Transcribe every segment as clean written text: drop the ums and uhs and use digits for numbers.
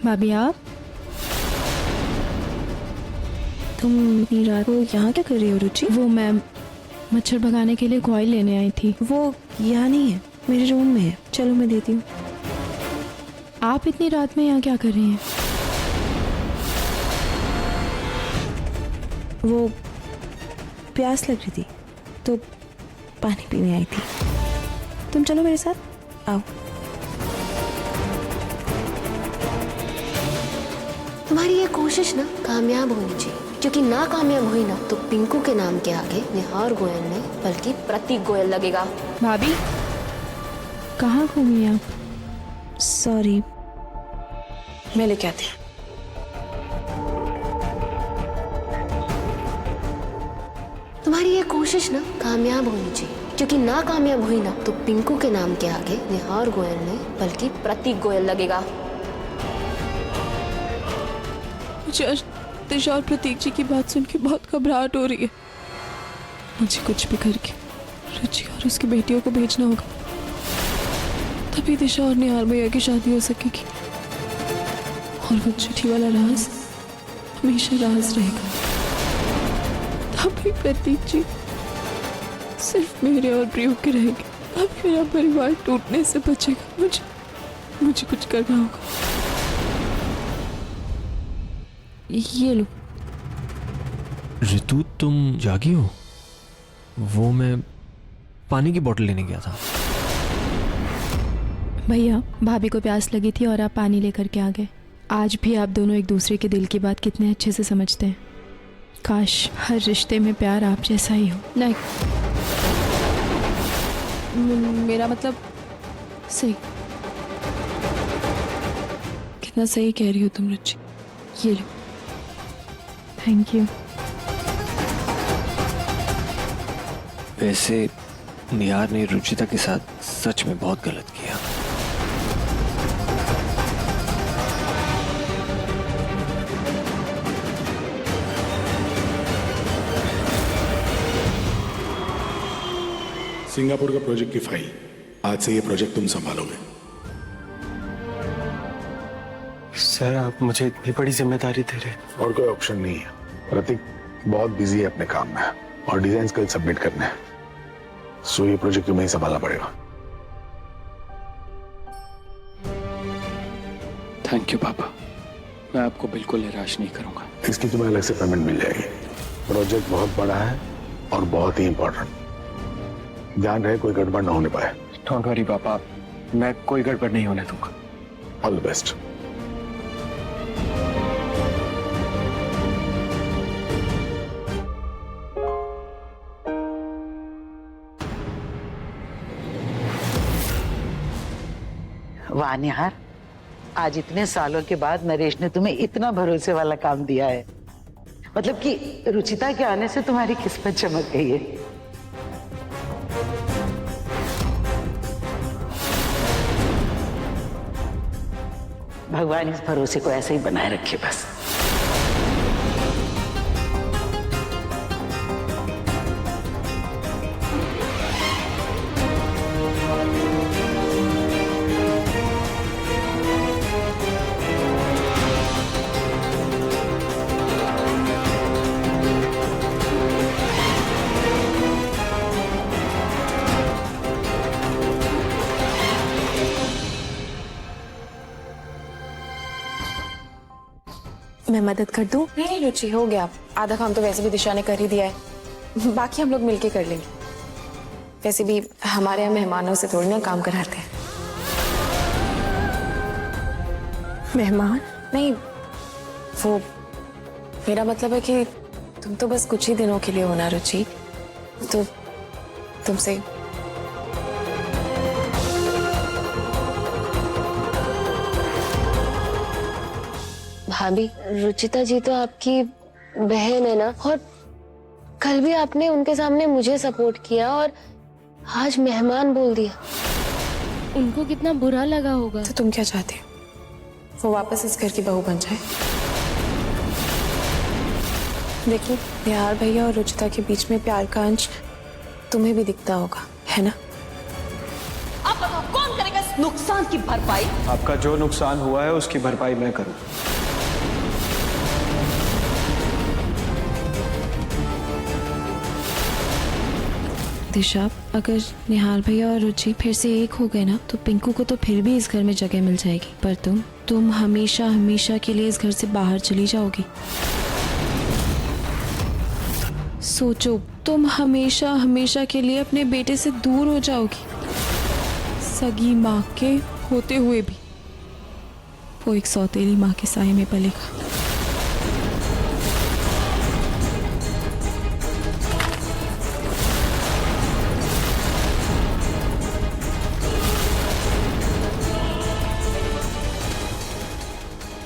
भाभी आप? तुम इतनी रात को यहाँ क्या कर रही हो रुचि? वो मैं मच्छर भगाने के लिए कॉइल लेने आई थी। वो यहाँ नहीं है, मेरे रूम में है। चलो मैं देती हूँ। आप इतनी रात में यहाँ क्या कर रही हैं? वो प्यास लग रही थी तो पानी पीने आई थी। तुम चलो मेरे साथ, आओ। तुम्हारी ये कोशिश ना कामयाब होनी चाहिए, क्योंकि ना कामयाब हुई ना तो पिंकू के नाम के आगे निहार गोयल नहीं बल्कि प्रतीक गोयल लगेगा। भाभी कहाँ घूमी आप? सॉरी, मैं लेके आती हूँ। तुम्हारी ये कोशिश ना कामयाब होनी चाहिए, क्योंकि ना कामयाब हुई ना तो पिंकू के नाम के आगे निहार गोयल नहीं बल्कि प्रतीक गोयल लगेगा। मुझे आज दिशा और प्रतीक जी की बात सुन के बहुत घबराहट हो रही है। मुझे कुछ भी करके रुचि और उसकी बेटियों को भेजना होगा, तभी दिशा और निहार भैया की शादी हो सकेगी और वो चिट्ठी वाला राज हमेशा राज रहेगा। तभी प्रतीक जी सिर्फ मेरे और प्रियो के रहेंगे, तभी मेरा परिवार टूटने से बचेगा। मुझे कुछ करना होगा। ये लो। ऋतु तुम जागी हो? वो मैं पानी की बोतल लेने गया था। भैया भाभी को प्यास लगी थी और आप पानी लेकर के आ गए। आज भी आप दोनों एक दूसरे के दिल की बात कितने अच्छे से समझते हैं। काश हर रिश्ते में प्यार आप जैसा ही हो। नहीं मेरा मतलब सही। कितना सही कह रही हो तुम रुचि। ये लो। Thank you. वैसे निहार ने रुचिता के साथ सच में बहुत गलत किया। सिंगापुर का प्रोजेक्ट की फाइल, आज से ये प्रोजेक्ट तुम संभालोगे। सर आप मुझे इतनी बड़ी जिम्मेदारी दे रहे। और कोई ऑप्शन नहीं है। प्रतीक बहुत बिजी है अपने काम में और डिजाइन कल सबमिट करने हैं, सो ये प्रोजेक्ट तुम्हें ही संभालना पड़ेगा। थैंक यू पापा, मैं आपको बिल्कुल निराश नहीं करूंगा। इसकी तुम्हें अलग से पेमेंट मिल जाएगी। प्रोजेक्ट बहुत बड़ा है और बहुत ही इंपॉर्टेंट, ध्यान रहे कोई गड़बड़ ना होने पाए। डोंट वरी पापा, मैं कोई गड़बड़ नहीं होने दूंगा। All the best. वाह निहार, आज इतने सालों के बाद नरेश ने तुम्हें इतना भरोसे वाला काम दिया है। मतलब कि रुचिता के आने से तुम्हारी किस्मत चमक गई है। भगवान इस भरोसे को ऐसे ही बनाए रखे बस। मैं मदद कर दूं? नहीं रुचि, हो गया। आधा काम तो वैसे भी दिशा ने कर ही दिया है, बाकी हम लोग मिलके कर लेंगे। वैसे भी हमारे यहाँ मेहमानों से थोड़ी ना काम कराते हैं। मेहमान? नहीं, वो मेरा मतलब है कि तुम तो बस कुछ ही दिनों के लिए हो ना रुचि, तो तुमसे भाभी, रुचिता जी तो आपकी बहन है ना, और कल भी आपने उनके सामने मुझे सपोर्ट किया और आज मेहमान बोल दिया। उनको कितना बुरा लगा होगा। तो तुम क्या चाहते हो, वो वापस इस घर की बहू बन जाए? देखिए, निहार भैया और रुचिता के बीच में प्यार का अंश तुम्हें भी दिखता होगा, है ना? अब बताओ कौन करेगा इस नुकसान की भरपाई आपका जो नुकसान हुआ है उसकी भरपाई मैं करूँ। दिशा, अगर निहार भैया और रुचि फिर से एक हो गए ना तो पिंकू को तो फिर भी इस घर में जगह मिल जाएगी, पर तुम हमेशा हमेशा के लिए इस घर से बाहर चली जाओगी। सोचो, तुम हमेशा हमेशा के लिए अपने बेटे से दूर हो जाओगी। सगी माँ के होते हुए भी वो एक सौतेली माँ के साए में पलेगा।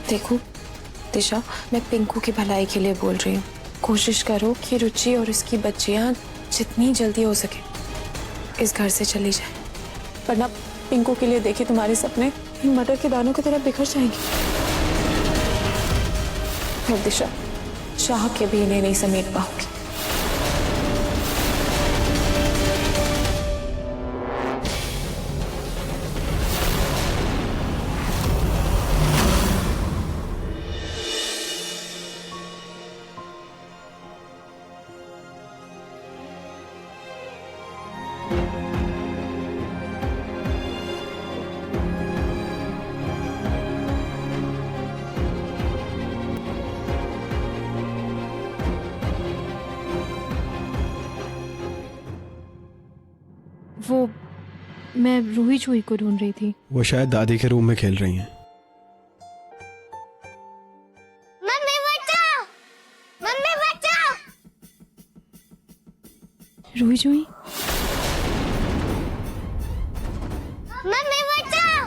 देखो दिशा, मैं पिंकू की भलाई के लिए बोल रही हूँ। कोशिश करो कि रुचि और उसकी बच्चियाँ जितनी जल्दी हो सके इस घर से चली जाए, वरना पिंकू के लिए देखिए तुम्हारे सपने इन मटर के दानों की तरह बिखर जाएंगे। फिर दिशा चाह के भी इन्हें नहीं समेट पाओगी। वो मैं रूही चूही को ढूंढ रही थी। वो शायद दादी के रूम में खेल रही हैं। मम्मी बचाओ, मम्मी बचाओ। रूही चूही, मम्मी बचाओ,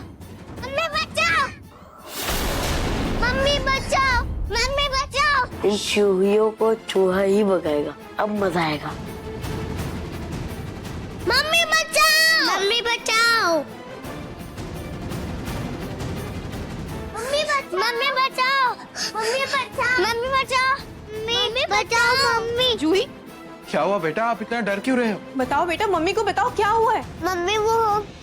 मम्मी बचाओ, मम्मी बचाओ, मम्मी बचाओ। इन चूहियों को चूहा ही भगाएगा, अब मजा आएगा। मम्मी बचाओ, मम्मी बचाओ, मम्मी बचाओ, मम्मी बचाओ, मम्मी बचाओ, मम्मी बचाओ, मम्मी बचाओ, मम्मी। जूही, क्या हुआ बेटा, आप इतना डर क्यों रहे हो? बताओ बेटा, मम्मी को बताओ क्या हुआ है। मम्मी वो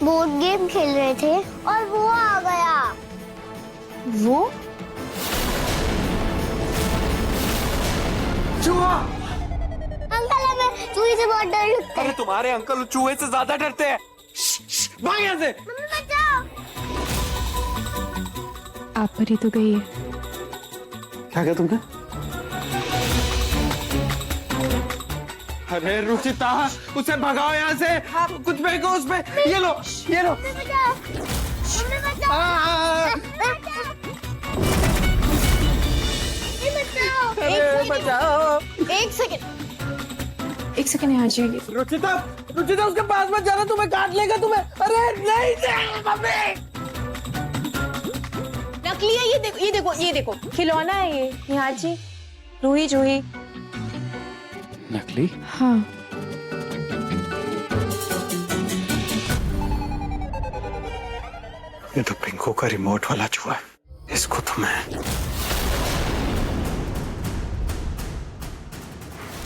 बोर्ड गेम खेल रहे थे और वो आ गया। वो चूहा! अंकल, हमें चूहे से बहुत डर लगता है। अरे तुम्हारे अंकल चूहे से ज्यादा डरते हैं। भाग यहाँ से। मम्मी बचाओ। आप पर ही तो गई है। क्या कहा तुमने? अरे रुचिता, उसे भगाओ यहाँ से। कुछ फेंको उस पे। ये लो, ये लो। मम्मी बचाओ, मम्मी बचाओ, मम्मी बचाओ। एक सेकंड यहाँ जी। रुचिता, रुचिता उसके पास मत जाना, तुम्हें काट लेगा तुम्हें। अरे नहीं मम्मी। नकली है ये, देखो ये देखो ये देखो, खिलौना है ये। निहार जी, रूही जूही। नकली? हाँ, ये तो पिंको का रिमोट वाला चूहा है। इसको तो मैं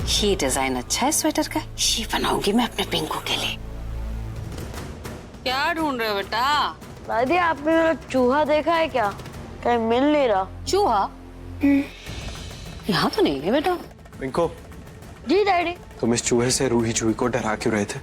ये डिजाइन अच्छा है स्वेटर का, ये बनाऊंगी मैं अपने पिंकू के लिए। क्या ढूंढ रहे हो बेटा? दादी, आपने मेरा चूहा देखा है क्या? कहीं मिल नहीं रहा। चूहा यहाँ तो नहीं है बेटा। पिंको, जी डैडी। तुम इस चूहे से रूही चूही को डरा क्यों रहे थे?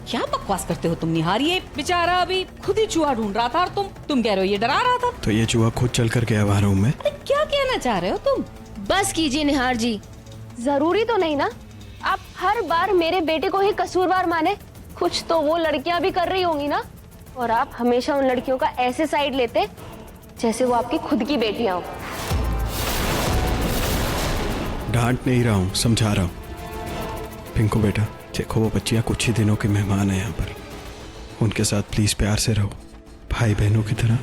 क्या बकवास करते हो तुम निहार? ये बेचारा अभी खुद ही चूहा ढूंढ रहा था और तुम कह रहे हो ये डरा रहा था। तो ये चूहा खुद चल कर गया वहाँ रूम में। अरे क्या कहना चाह रहे हो तुम? बस कीजिए निहार जी, जरूरी तो नहीं ना आप हर बार मेरे बेटे को ही कसूरवार माने। कुछ तो वो लड़कियां भी कर रही होंगी ना, और आप हमेशा उन लड़कियों का ऐसे साइड लेते जैसे वो आपकी खुद की बेटियां हो। डांट नहीं रहा हूँ, समझा रहा हूँ। पिंको बेटा, देखो वो बच्चियां कुछ ही दिनों के मेहमान हैं यहाँ पर, उनके साथ प्लीज प्यार से रहो, भाई बहनों की तरह।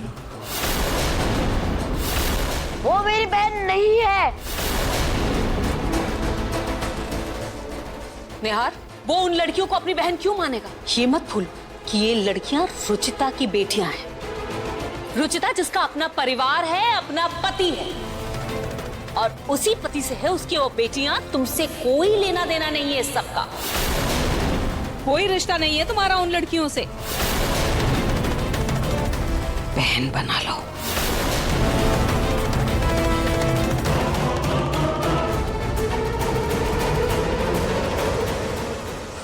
वो मेरी बहन नहीं है। निहार, वो उन लड़कियों को अपनी बहन क्यों मानेगा? ये मत भूल कि ये लड़कियां रुचिता की बेटियां हैं। रुचिता जिसका अपना परिवार है, अपना पति है, और उसी पति से है उसकी वो बेटियां। तुमसे कोई लेना देना नहीं है इस सबका। कोई रिश्ता नहीं है तुम्हारा उन लड़कियों से। बहन बना लो।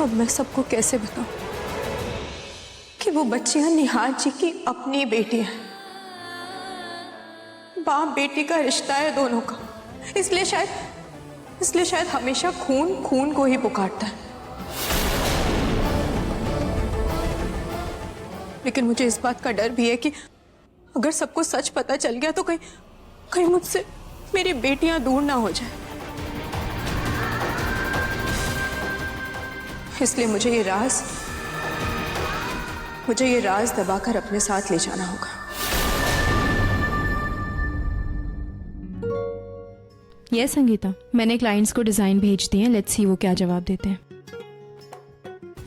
अब मैं सबको कैसे बताऊं कि वो बच्चियां निहार जी की अपनी बेटी हैं। बाप बेटी का रिश्ता है दोनों का, इसलिए शायद हमेशा खून खून को ही पुकारता है। लेकिन मुझे इस बात का डर भी है कि अगर सबको सच पता चल गया तो कहीं मुझसे मेरी बेटियां दूर ना हो जाए। इसलिए मुझे ये राज दबाकर अपने साथ ले जाना होगा। यस संगीता, मैंने क्लाइंट्स को डिजाइन भेज दिए हैं, लेट्स सी वो क्या जवाब देते हैं।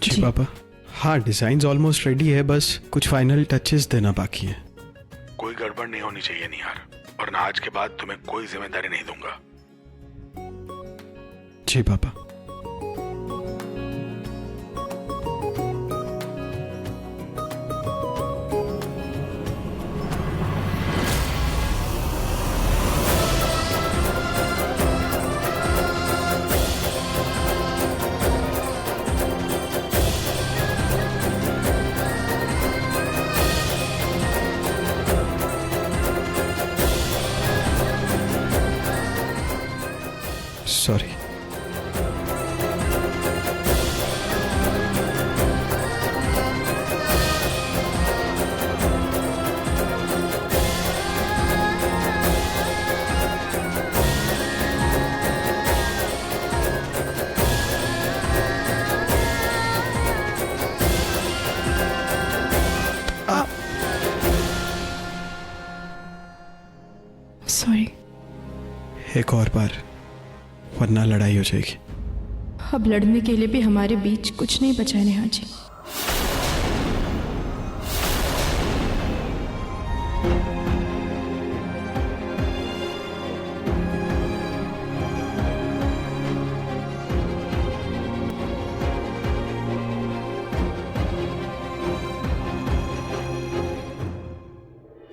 जी पापा, हाँ डिजाइन ऑलमोस्ट रेडी है, बस कुछ फाइनल टचेस देना बाकी है। कोई गड़बड़ नहीं होनी चाहिए निहार, वरना आज के बाद तुम्हें कोई जिम्मेदारी नहीं दूंगा। जी पापा। सॉरी। सॉरी। एक और बार, वरना लड़ाई हो जाएगी। अब लड़ने के लिए भी हमारे बीच कुछ नहीं बचा है नेहा जी।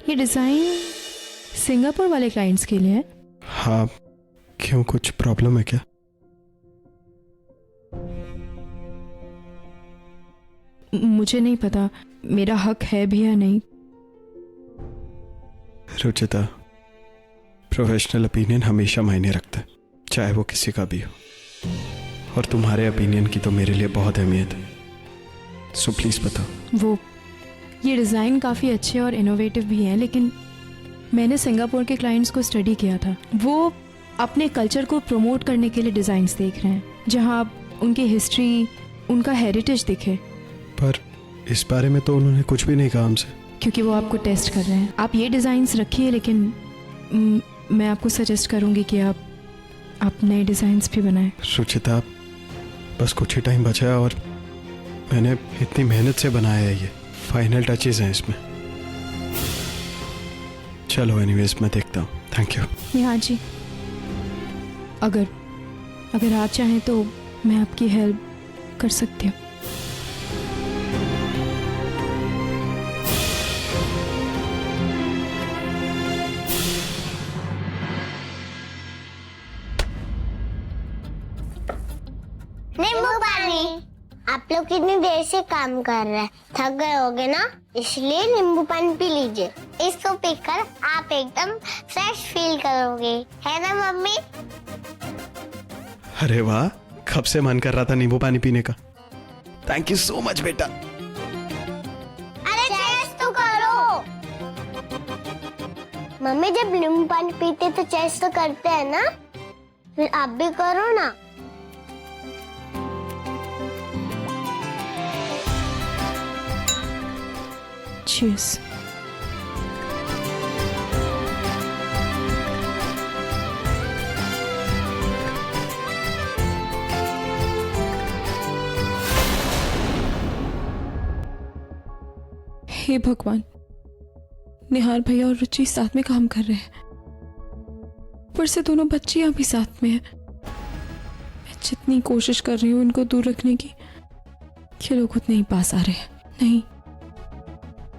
ये डिजाइन सिंगापुर वाले क्लाइंट्स के लिए है? हाँ, क्यों कुछ प्रॉब्लम है क्या? मुझे नहीं पता मेरा हक है भी या नहीं। रुचिता, प्रोफेशनल ओपिनियन हमेशा मायने रखता है, चाहे वो किसी का भी हो, और तुम्हारे ओपिनियन की तो मेरे लिए बहुत अहमियत है। सो प्लीज बताओ। ये डिज़ाइन काफ़ी अच्छे और इनोवेटिव भी हैं, लेकिन मैंने सिंगापुर के क्लाइंट्स को स्टडी किया था। वो अपने कल्चर को प्रमोट करने के लिए डिज़ाइंस देख रहे हैं, जहां आप उनकी हिस्ट्री, उनका हेरिटेज दिखे। पर इस बारे में तो उन्होंने कुछ भी नहीं कहा हमसे। क्योंकि वो आपको टेस्ट कर रहे हैं। आप ये डिज़ाइंस रखिए, लेकिन मैं आपको सजेस्ट करूंगी कि आप नए डिज़ाइंस भी बनाएं। रुचिता, बस कुछ ही टाइम बचा है और मैंने इतनी मेहनत से बनाया है, ये फाइनल टचेस हैं इसमें। चलो एनीवेज, मैं देखता हूँ। Thank you. नेहा जी, अगर आप चाहें तो मैं आपकी हेल्प कर सकती हूँ। नींबू पानी। आप लोग कितनी देर से काम कर रहे हैं, थक गए होगे ना, इसलिए नींबू पानी पी लीजिए। इसको पीकर आप एकदम फ्रेश फील करोगे, है ना मम्मी? अरे वाह, कब से मन कर रहा था नींबू पानी पीने का। थैंक यू सो मच बेटा। अरे चेस तो करो। मम्मी जब नींबू पानी पीते तो चेस तो करते हैं ना, फिर आप भी करो ना। Cheers. हे भगवान, निहार भैया और रुचि साथ में काम कर रहे हैं, ऊपर से दोनों बच्चियां भी साथ में हैं। मैं जितनी कोशिश कर रही हूँ इनको दूर रखने की, कि लोग उतने ही पास आ रहे हैं। नहीं,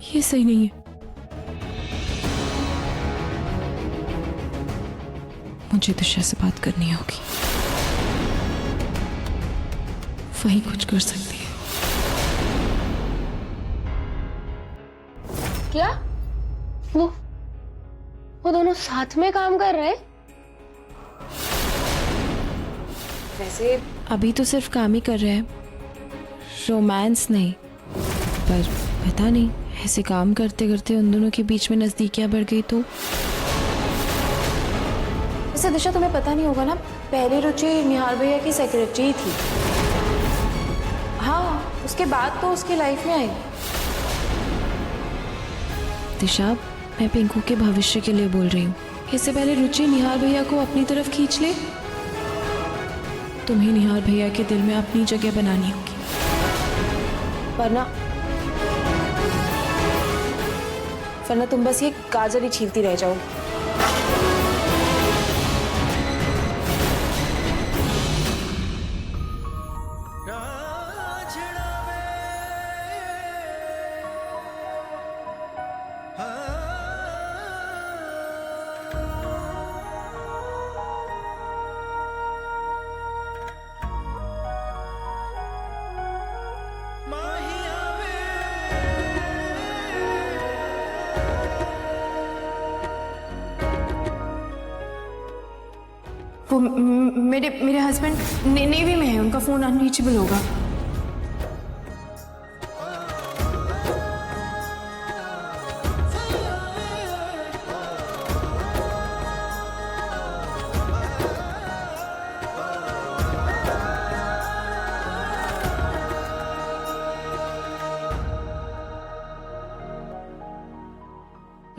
ये सही नहीं है। मुझे दिशा से बात करनी होगी, वही कुछ कर सकती है। क्या वो दोनों साथ में काम कर रहे हैं? वैसे अभी तो सिर्फ काम ही कर रहे हैं, रोमांस नहीं। पर पता नहीं, ऐसे काम करते करते उन दोनों के बीच में नजदीकियां बढ़ गई तो। वैसे दिशा, तुम्हें पता नहीं होगा ना, पहले रुचि निहार भैया की सेक्रेटरी थी। हाँ, उसके बाद तो उसकी लाइफ में आई। दिशा, मैं पिंकू के भविष्य के लिए बोल रही हूँ। इससे पहले रुचि निहार भैया को अपनी तरफ खींच ले। तुम्हें निहार भैया के दिल में अपनी जगह बनानी होगी, वरना तुम बस ये गाजर ही छीलती रह जाओ। वो मेरे हस्बैंड नेवी में है, उनका फोन अनरीचेबल होगा।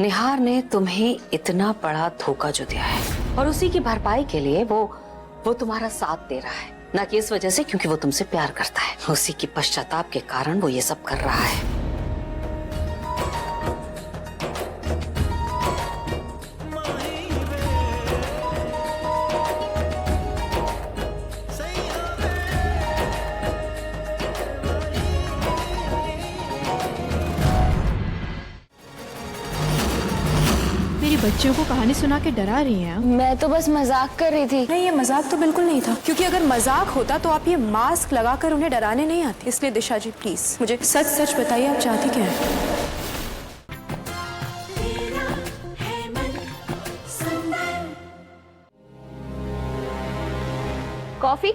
निहार ने तुम्हें इतना बड़ा धोखा जो दिया है, और उसी की भरपाई के लिए वो तुम्हारा साथ दे रहा है, ना कि इस वजह से क्योंकि वो तुमसे प्यार करता है। उसी की पश्चाताप के कारण वो ये सब कर रहा है। बच्चों को कहानी सुना के डरा रही हैं। मैं तो बस मजाक कर रही थी। नहीं, ये मजाक तो बिल्कुल नहीं था, क्योंकि अगर मजाक होता तो आप ये मास्क लगाकर उन्हें डराने नहीं आते। इसलिए दिशा जी, प्लीज मुझे सच सच बताइए, आप चाहती क्या हैं? कॉफी?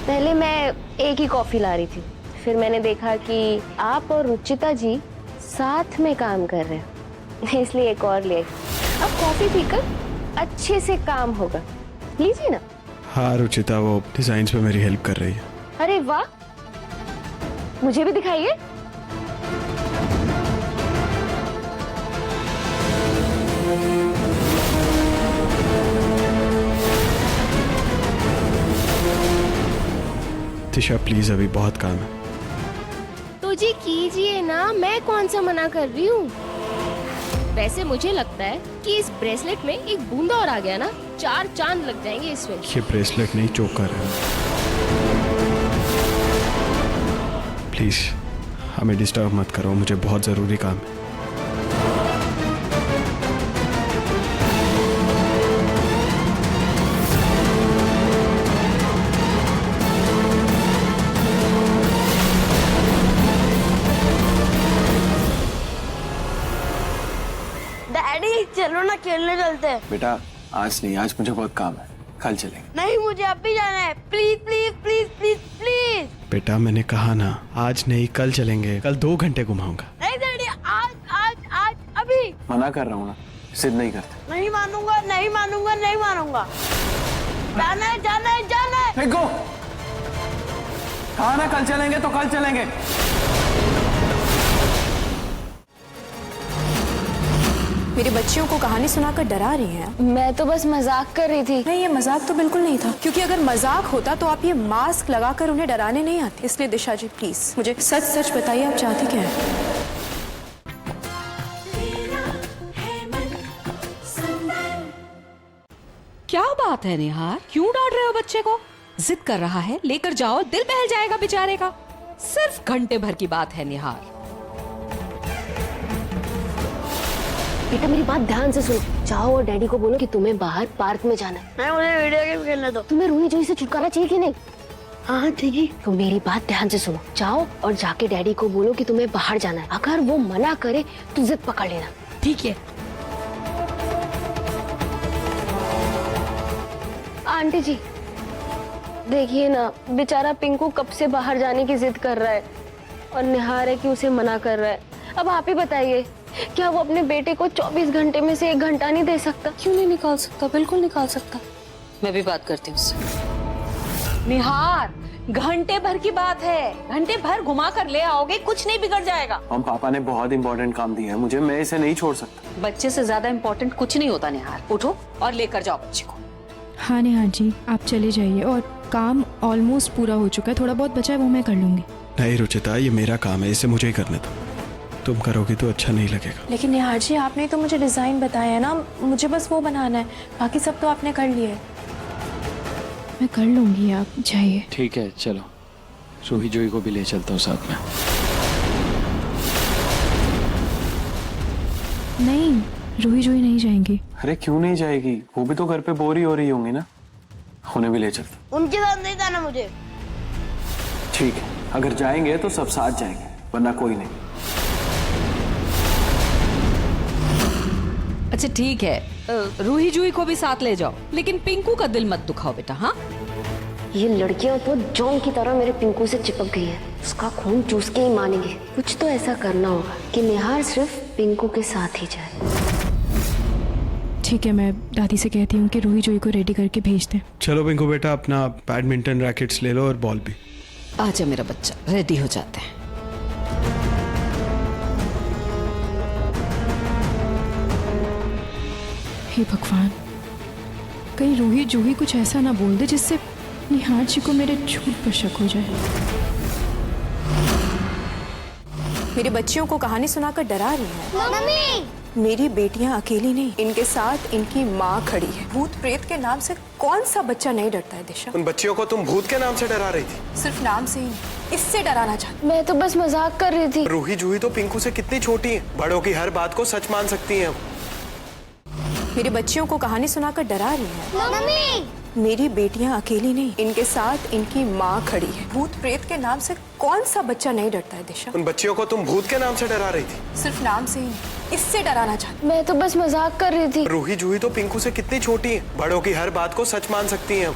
पहले मैं एक ही कॉफी ला रही थी, फिर मैंने देखा कि आप और रुचिता जी साथ में काम कर रहे हैं, इसलिए एक और ले आई। अब कॉफी पीकर अच्छे से काम होगा, लीजिए ना। हाँ रुचिता, वो डिजाइन्स पे मेरी हेल्प कर रही है। अरे वाह, मुझे भी दिखाइए। दिशा प्लीज, अभी बहुत काम है। तो जी कीजिए ना, मैं कौन सा मना कर रही हूँ। वैसे मुझे लगता है कि इस ब्रेसलेट में एक बूंदा और आ गया ना, 4 चांद लग जाएंगे इसमें। ये ब्रेसलेट नहीं, चोकर है। प्लीज हमें डिस्टर्ब मत करो, मुझे बहुत जरूरी काम है। डैडी चलो ना, खेलने चलते हैं। बेटा आज नहीं, आज मुझे बहुत काम है, कल चलेंगे। नहीं, मुझे अभी जाना है। Please please please please please. बेटा मैंने कहा ना, आज नहीं कल चलेंगे, कल 2 घंटे घुमाऊंगा। नहीं डैडी, आज आज आज अभी। मना कर रहा हूँ ना, जिद नहीं करते। नहीं मानूंगा, नहीं मानूंगा, नहीं मानूंगा। जाना है, जाना है, जाना है। देखो कहा ना, कल चलेंगे तो कल चलेंगे। मेरे बच्चियों को कहानी सुनाकर डरा रही हैं। मैं तो बस मजाक कर रही थी। नहीं, ये मजाक तो बिल्कुल नहीं था, क्योंकि अगर मजाक होता तो आप ये मास्क लगाकर उन्हें डराने नहीं आते। इसलिए दिशा जी, प्लीज मुझे सच सच बताइए, आप चाहती क्या हैं? बात है निहार, क्यों डांट रहे हो बच्चे को? जिद कर रहा है, लेकर जाओ, दिल बहल जाएगा बेचारे का। सिर्फ घंटे भर की बात है निहार। बेटा मेरी बात ध्यान से सुनो, जाओ और डैडी को बोलो कि तुम्हें बाहर पार्क में जाना है। मैं मुझे वीडियो गेम खेलने दो। तुम्हें रूही जूही से छुटकारा चाहिए कि नहीं? हाँ ठीक है। तो मेरी बात ध्यान से सुनो, जाओ और जाके डैडी को बोलो कि तुम्हें बाहर जाना है। अगर वो मना करे तो जिद पकड़ लेना। ठीक है। आंटी जी देखिए ना, बेचारा पिंकू कब से बाहर जाने की जिद कर रहा है और निहार है कि उसे मना कर रहा है। अब आप ही बताइए, क्या वो अपने बेटे को 24 घंटे में से 1 घंटा नहीं दे सकता? क्यों नहीं निकाल सकता, बिल्कुल निकाल सकता। मैं भी बात करती हूँ उससे। निहार, घंटे भर की बात है, घंटे भर घुमा कर ले आओगे, कुछ नहीं बिगड़ जाएगा। हम पापा ने बहुत इंपॉर्टेंट काम दिया है मुझे, मैं इसे नहीं छोड़ सकता। बच्चे से ज्यादा इम्पोर्टेंट कुछ नहीं होता निहार। उठो और लेकर जाओ बच्चे को। हाँ निहार जी, आप चले जाइए और काम ऑलमोस्ट पूरा हो चुका है, थोड़ा बहुत बचा है वो मैं कर लूंगी। नहीं रुचिता, ये मेरा काम है, इसे मुझे ही करने दो। तुम करोगी तो अच्छा नहीं लगेगा। लेकिन निहार जी, आपने तो मुझे डिजाइन बताया है ना, मुझे बस वो बनाना है, बाकी सब तो आपने कर लिया है। मैं कर लूंगी, आप जाइए। ठीक है चलो, रूही जूही को भी ले चलता हूँ साथ में। नहीं, रूही जूही नहीं जाएंगी। अरे क्यों नहीं जाएगी, वो भी तो घर पे बोर ही हो रही होंगी ना, उन्हें भी ले चलता। उनके साथ नहीं जाना मुझे। ठीक है, अगर जाएंगे तो सब साथ जाएंगे, वरना कोई नहीं। अच्छा ठीक है, रूही जूही को भी साथ ले जाओ, लेकिन पिंकू का दिल मत दुखाओ बेटा। हाँ, ये लड़कियां तो जौन की तरह मेरे पिंकू से चिपक गई है, उसका खून चूस के ही मानेंगे। कुछ तो ऐसा करना होगा कि निहार सिर्फ पिंकू के साथ ही जाए। ठीक है, मैं दादी से कहती हूँ कि रूही जूही को रेडी करके भेज दें। चलो पिंकू बेटा, अपना बैडमिंटन रैकेट्स ले लो और बॉल भी। आजा मेरा बच्चा, रेडी हो जाते हैं। हे भगवान, कहीं रूही जूही कुछ ऐसा ना बोल दे जिससे निहार जी को मेरे झूठ पर शक हो जाए। मेरी बच्चियों को कहानी सुनाकर डरा रही है। मम्मी, मेरी बेटियां अकेली नहीं, इनके साथ इनकी माँ खड़ी है। भूत प्रेत के नाम से कौन सा बच्चा नहीं डरता है दिशा? उन बच्चियों को तुम भूत के नाम से डरा रही थी? सिर्फ नाम से ही नहीं, इससे डराना चाहती। मैं तो बस मजाक कर रही थी। रूही जूही तो पिंकू से कितनी छोटी है, बड़ों की हर बात को सच मान सकती हैं। मेरी बच्चियों को कहानी सुनाकर डरा रही है। मम्मी, मेरी बेटियां अकेली नहीं, इनके साथ इनकी माँ खड़ी है। भूत प्रेत के नाम से कौन सा बच्चा नहीं डरता है दिशा? उन बच्चियों को तुम भूत के नाम से डरा रही थी? सिर्फ नाम से ही नहीं, इससे डराना चाहती। मैं तो बस मजाक कर रही थी। रूही जूही तो पिंकू से कितनी छोटी है, बड़ों की हर बात को सच मान सकती हैं।